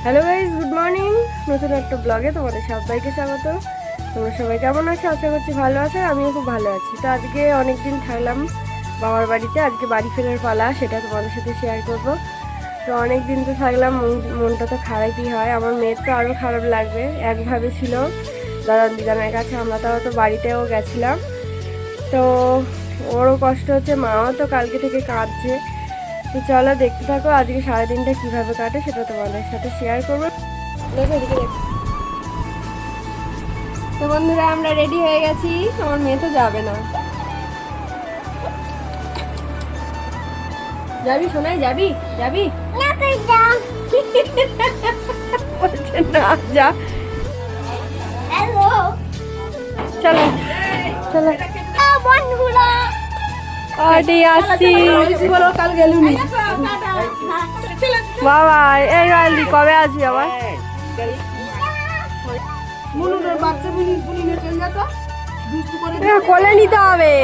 Hello guys, good morning. নতুন একটা ব্লগে তোমাদের সবাইকে স্বাগত। তোমরা সবাই কেমন আছো? আশা করছি ভালো আছো। আমিও খুব ভালো আছি। তো আজকে অনেকদিন থাকলাম বাবার বাড়িতে, আজকে বাড়ি ফেরার পালা, সেটা তোমাদের সাথে শেয়ার করব। তো অনেক দিন তো থাকলাম, মনটা তো খারাপই হয়। আমার মেয়ের তো আরও খারাপ লাগবে। একভাবে ছিল দাদা দিদানের কাছে, আমরা তো বাড়িতেও গেছিলাম। তো ওরও কষ্ট হচ্ছে, মাও তো কালকে থেকে কাঁদছে। তো চলো দেখতে থাকো আজকে সারাদিনটা কীভাবে কাটে সেটা তোমাদের সাথে শেয়ার করবো। তো বন্ধুরা, আমরা রেডি হয়ে গেছি। আমার মেয়ে তো যাবে না। যাবি সোনাই? যাবি যাবি বলছে না, যা। চলো চলো বন্ধুরা, আসছি। কাল গেলুনি বাবা। এই রালি কবে আসবি আবার? কোলে নিতে হবে,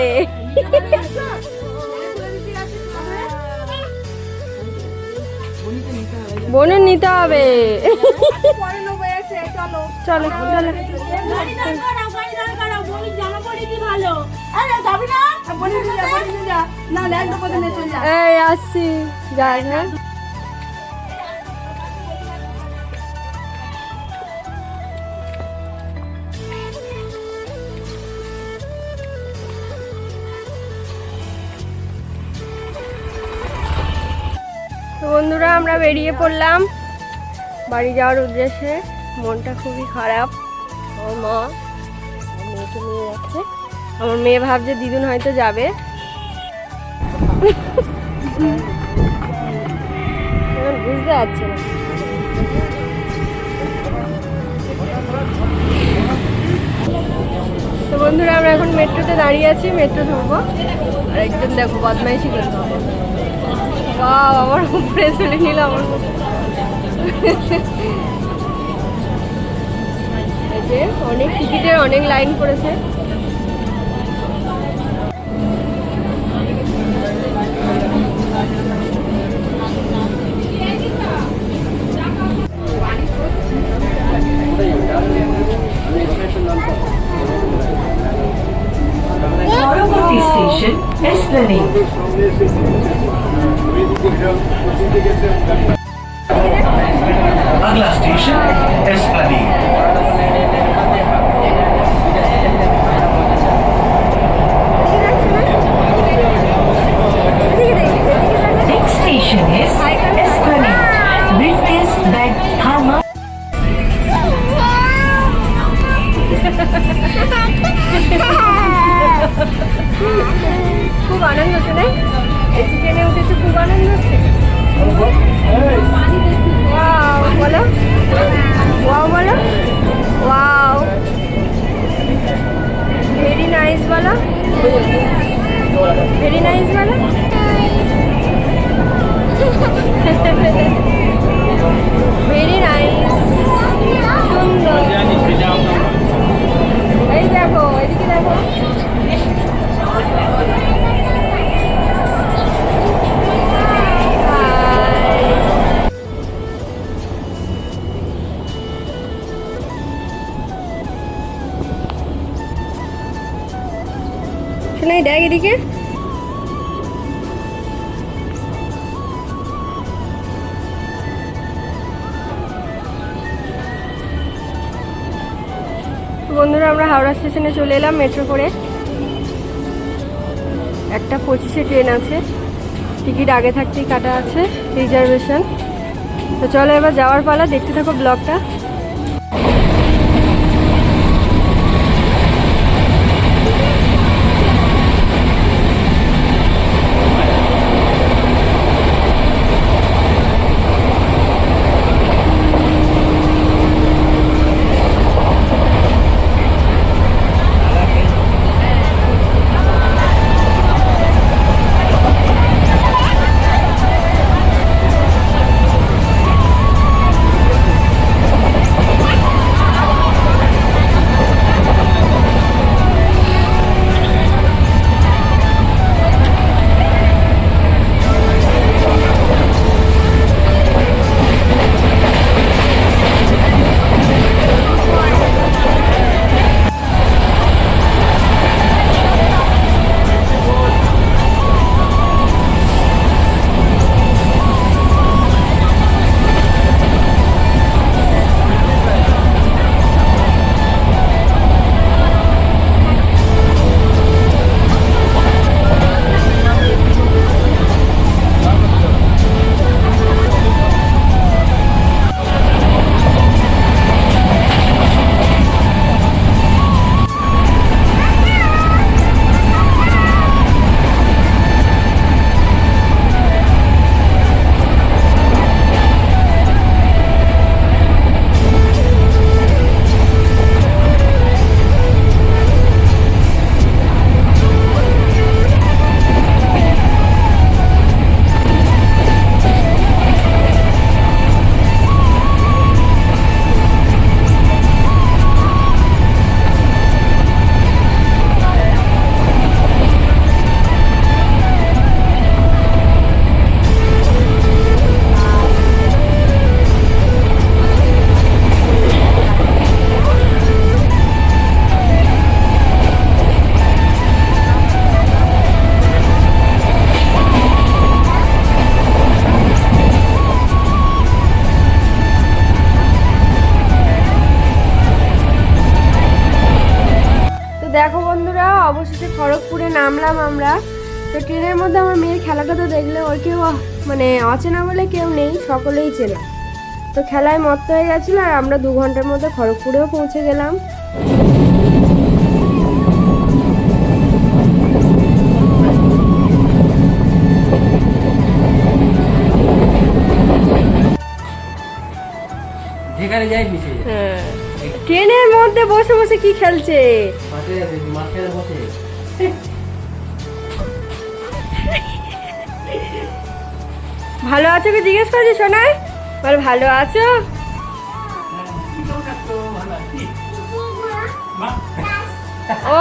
বোন নিতে হবে। চলো চলো এই আসছি, যাই না। তো বন্ধুরা, আমরা বেরিয়ে পড়লাম বাড়ি যাওয়ার উদ্দেশ্যে। মনটা খুবই খারাপ। আমার মা মেয়েকে নিয়ে যাচ্ছে। আমার মেয়ে ভাবছে দিদুন হয়তো যাবে। বুঝতে পারছি না। তো বন্ধুরা, আমরা এখন মেট্রোতে দাঁড়িয়ে আছি, মেট্রো ঢুকবো। আর একজন দেখো বদমাইশি করতে হবে, আমার উপরে চলে নিল। আমার অনেক টিকিটের অনেক লাইন পড়েছে। পরবর্তী স্টেশন এসপ্ল্যানেড। अगला station Esplanade. Next station is Esplanade. British Bag Hama. খুব আনন্দ হচ্ছে না? এসি ট্রেনে উঠেছে, খুব আনন্দ হচ্ছে। ওয়াও বলো, ওয়াও বলো, ওয়াও ভেরি নাইস বলো, ভেরি নাইস বলো। ভেরি নাইস, সুন্দর। এই দেখো, এদিকে দেখো। শোনাই দেখ এদিকে। বন্ধুরা, আমরা হাওড়া স্টেশনে চলে এলাম মেট্রো করে। 1:25 ট্রেন আছে, টিকিট আগে থাকতেই কাটা আছে, রিজার্ভেশন। তো চলো এবার যাওয়ার পালা, দেখতে থাকো ব্লগটা। উঠলাম আমরা। তো ট্রেনের মধ্যে আমার মেয়ের খেলাটা তো দেখলে ওর কেউ মানে অচেনা বলে কেউ নেই, সকলেই চেনা। তো খেলায় মত্ত হয়ে গেছিলো আর আমরা 2 ঘন্টার মধ্যে খড়গপুরেও পৌঁছে গেলাম। যেখানে যাই মিশে যায়। হ্যাঁ, ট্রেনের মধ্যে বসে বসে কি খেলছে? মাঠে বসে ভালো আছো কি জিজ্ঞেস করছি শোনায়? বল ভালো আছো? ও